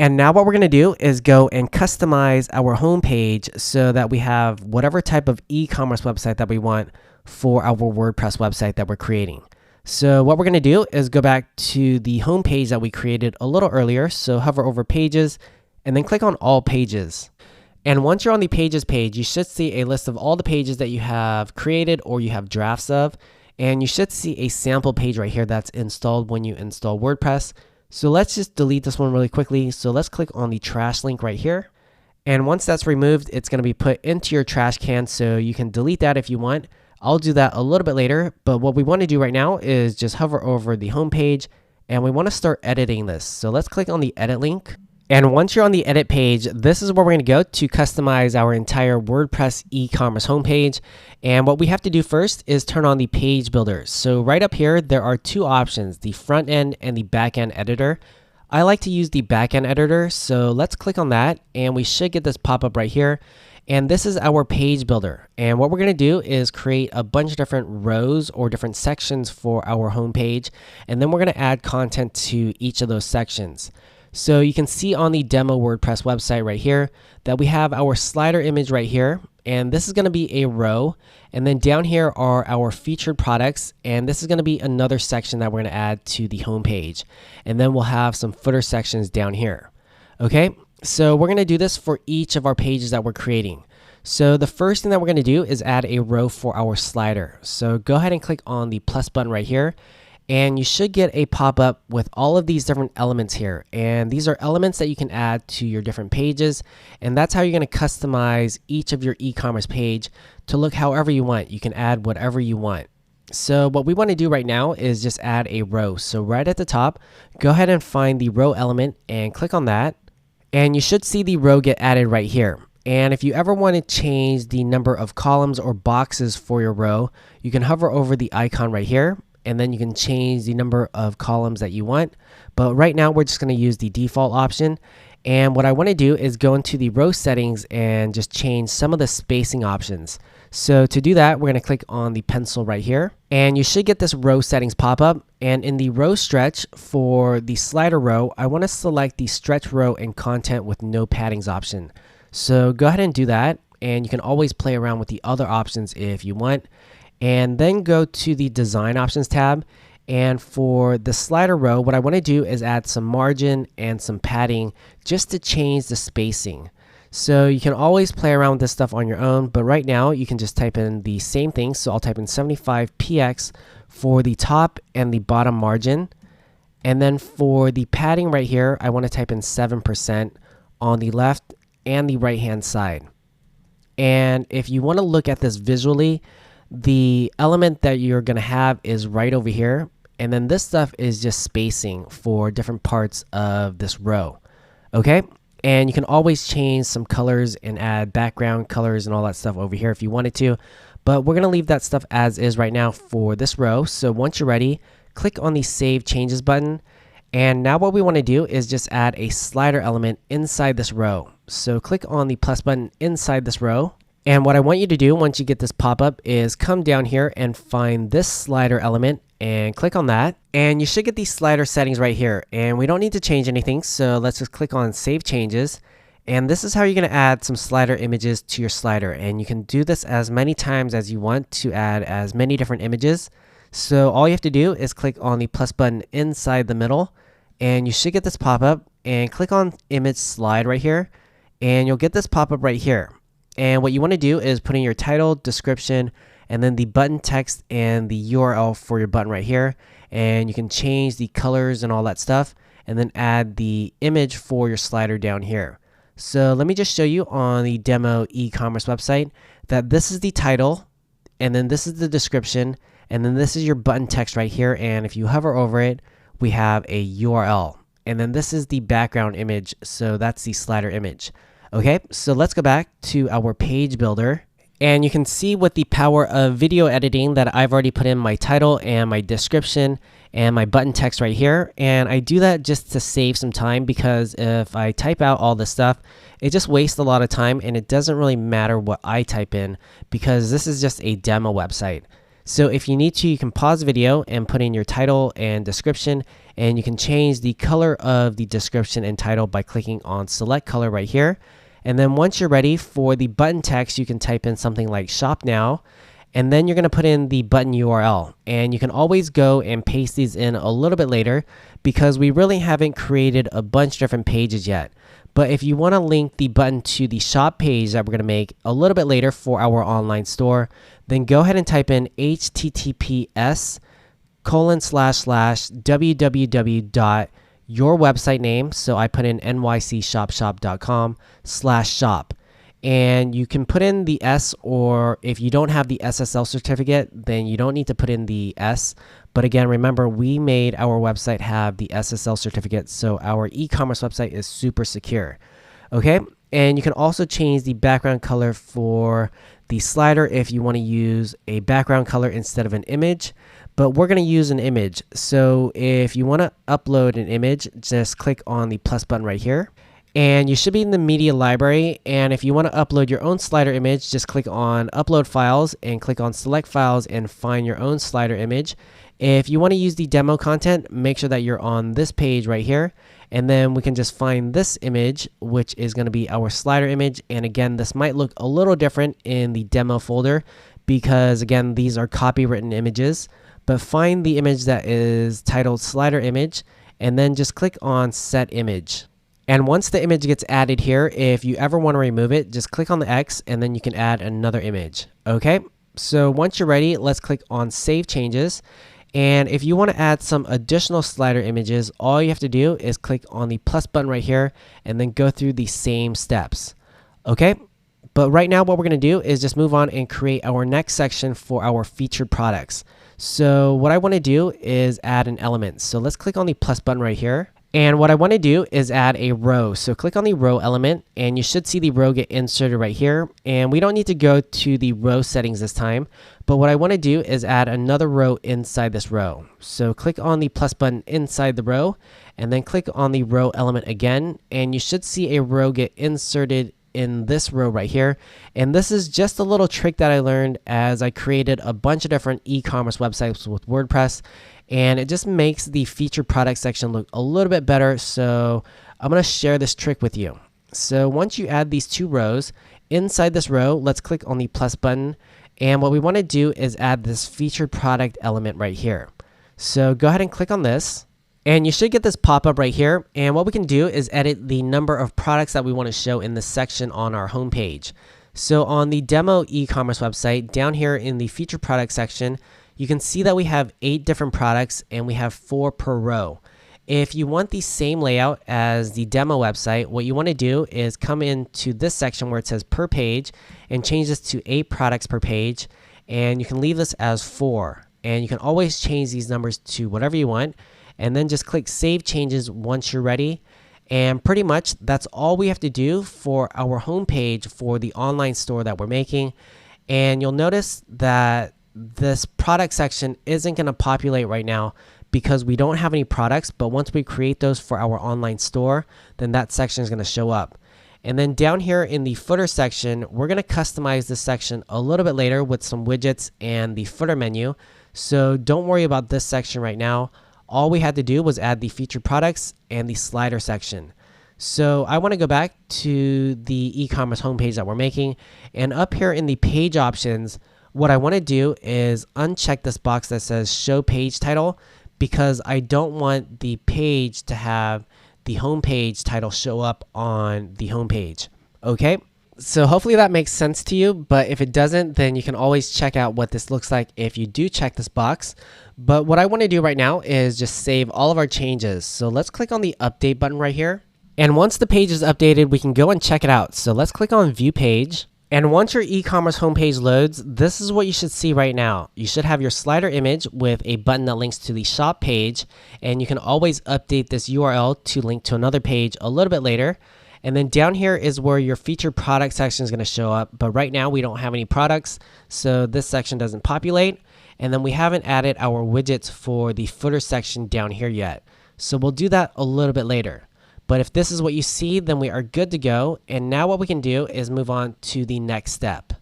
And now what we're going to do is go and customize our homepage so that we have whatever type of e-commerce website that we want for our WordPress website that we're creating. So what we're going to do is go back to the homepage that we created a little earlier. So hover over pages and then click on all pages. And once you're on the pages page, you should see a list of all the pages that you have created or you have drafts of. And you should see a sample page right here that's installed when you install WordPress. So let's just delete this one really quickly. So let's click on the trash link right here. And once that's removed, it's going to be put into your trash can. So you can delete that if you want. I'll do that a little bit later. But what we want to do right now is just hover over the home page and we want to start editing this. So let's click on the edit link. And once you're on the edit page, this is where we're going to go to customize our entire WordPress e-commerce homepage. And what we have to do first is turn on the page builder. So right up here, there are two options, the front end and the back end editor. I like to use the back end editor. So let's click on that and we should get this pop-up right here. And this is our page builder. And what we're going to do is create a bunch of different rows or different sections for our homepage. And then we're going to add content to each of those sections. So you can see on the demo WordPress website right here that we have our slider image right here. And this is going to be a row. And then down here are our featured products. And this is going to be another section that we're going to add to the homepage. And then we'll have some footer sections down here. Okay, so we're going to do this for each of our pages that we're creating. So the first thing that we're going to do is add a row for our slider. So go ahead and click on the plus button right here. And you should get a pop-up with all of these different elements here. And these are elements that you can add to your different pages. And that's how you're going to customize each of your e-commerce page to look however you want. You can add whatever you want. So what we want to do right now is just add a row. So right at the top, go ahead and find the row element and click on that. And you should see the row get added right here. And if you ever want to change the number of columns or boxes for your row, you can hover over the icon right here. And then you can change the number of columns that you want. But right now, we're just going to use the default option. And what I want to do is go into the row settings and just change some of the spacing options. So to do that, we're going to click on the pencil right here. And you should get this row settings pop up. And in the row stretch for the slider row, I want to select the stretch row and content with no paddings option. So go ahead and do that. And you can always play around with the other options if you want. And then go to the design options tab. And for the slider row, what I want to do is add some margin and some padding just to change the spacing. So you can always play around with this stuff on your own, but right now you can just type in the same thing. So I'll type in 75px for the top and the bottom margin. And then for the padding right here, I want to type in 7% on the left and the right hand side. And if you want to look at this visually, the element that you're going to have is right over here. And then this stuff is just spacing for different parts of this row. Okay. And you can always change some colors and add background colors and all that stuff over here if you wanted to. But we're going to leave that stuff as is right now for this row. So once you're ready, click on the Save Changes button. And now what we want to do is just add a slider element inside this row. So click on the plus button inside this row. And what I want you to do once you get this pop-up is come down here and find this slider element and click on that. And you should get these slider settings right here. And we don't need to change anything. So let's just click on Save Changes. And this is how you're going to add some slider images to your slider. And you can do this as many times as you want to add as many different images. So all you have to do is click on the plus button inside the middle. And you should get this pop-up and click on Image Slide right here. And you'll get this pop-up right here. And what you want to do is put in your title, description, and then the button text and the URL for your button right here. And you can change the colors and all that stuff. And then add the image for your slider down here. So let me just show you on the demo e-commerce website that this is the title. And then this is the description. And then this is your button text right here. And if you hover over it, we have a URL. And then this is the background image. So that's the slider image. Okay, so let's go back to our page builder. And you can see with the power of video editing that I've already put in my title and my description and my button text right here. And I do that just to save some time because if I type out all this stuff, it just wastes a lot of time and it doesn't really matter what I type in because this is just a demo website. So if you need to, you can pause the video and put in your title and description, and you can change the color of the description and title by clicking on select color right here. And then once you're ready for the button text, you can type in something like shop now, and then you're going to put in the button URL. And you can always go and paste these in a little bit later because we really haven't created a bunch of different pages yet. But if you want to link the button to the shop page that we're going to make a little bit later for our online store, then go ahead and type in https://www. your website name. So I put in nycshopshop.com/shop. And you can put in the S, or if you don't have the SSL certificate, then you don't need to put in the S. But again, remember, we made our website have the SSL certificate, so our e-commerce website is super secure. Okay, and you can also change the background color for the slider if you want to use a background color instead of an image. But we're going to use an image. So if you want to upload an image, just click on the plus button right here. And you should be in the media library. And if you want to upload your own slider image, just click on upload files and click on select files and find your own slider image. If you want to use the demo content, make sure that you're on this page right here. And then we can just find this image, which is going to be our slider image. And again, this might look a little different in the demo folder because again, these are copywritten images. But find the image that is titled slider image and then just click on set image. And once the image gets added here, if you ever want to remove it, just click on the X and then you can add another image. Okay, so once you're ready, let's click on Save Changes. And if you want to add some additional slider images, all you have to do is click on the plus button right here and then go through the same steps. Okay, but right now what we're going to do is just move on and create our next section for our featured products. So what I want to do is add an element. So let's click on the plus button right here. And what I want to do is add a row. So click on the row element and you should see the row get inserted right here. And we don't need to go to the row settings this time. But what I want to do is add another row inside this row. So click on the plus button inside the row and then click on the row element again. And you should see a row get inserted in this row right here. And this is just a little trick that I learned as I created a bunch of different e-commerce websites with WordPress. And it just makes the featured product section look a little bit better. So I'm going to share this trick with you. So once you add these two rows, inside this row, let's click on the plus button. And what we want to do is add this featured product element right here. So go ahead and click on this. And you should get this pop-up right here. And what we can do is edit the number of products that we want to show in this section on our home page. So on the demo e-commerce website, down here in the featured product section, you can see that we have 8 different products and we have 4 per row. If you want the same layout as the demo website, what you want to do is come into this section where it says per page and change this to 8 products per page. And you can leave this as 4. And you can always change these numbers to whatever you want. And then just click Save Changes once you're ready. And pretty much that's all we have to do for our home page for the online store that we're making. And you'll notice that this product section isn't going to populate right now because we don't have any products, but once we create those for our online store, then that section is going to show up. And then down here in the footer section, we're going to customize this section a little bit later with some widgets and the footer menu. So don't worry about this section right now. All we had to do was add the featured products and the slider section. So I want to go back to the e-commerce homepage that we're making, and up here in the page options, what I want to do is uncheck this box that says show page title because I don't want the page to have the homepage title show up on the homepage. Okay, so hopefully that makes sense to you, but if it doesn't, then you can always check out what this looks like if you do check this box. But what I want to do right now is just save all of our changes. So let's click on the update button right here. And once the page is updated, we can go and check it out. So let's click on view page. And once your e-commerce homepage loads, this is what you should see right now. You should have your slider image with a button that links to the shop page. And you can always update this URL to link to another page a little bit later. And then down here is where your featured product section is going to show up. But right now we don't have any products, so this section doesn't populate. And then we haven't added our widgets for the footer section down here yet. So we'll do that a little bit later. But if this is what you see, then we are good to go. And now what we can do is move on to the next step.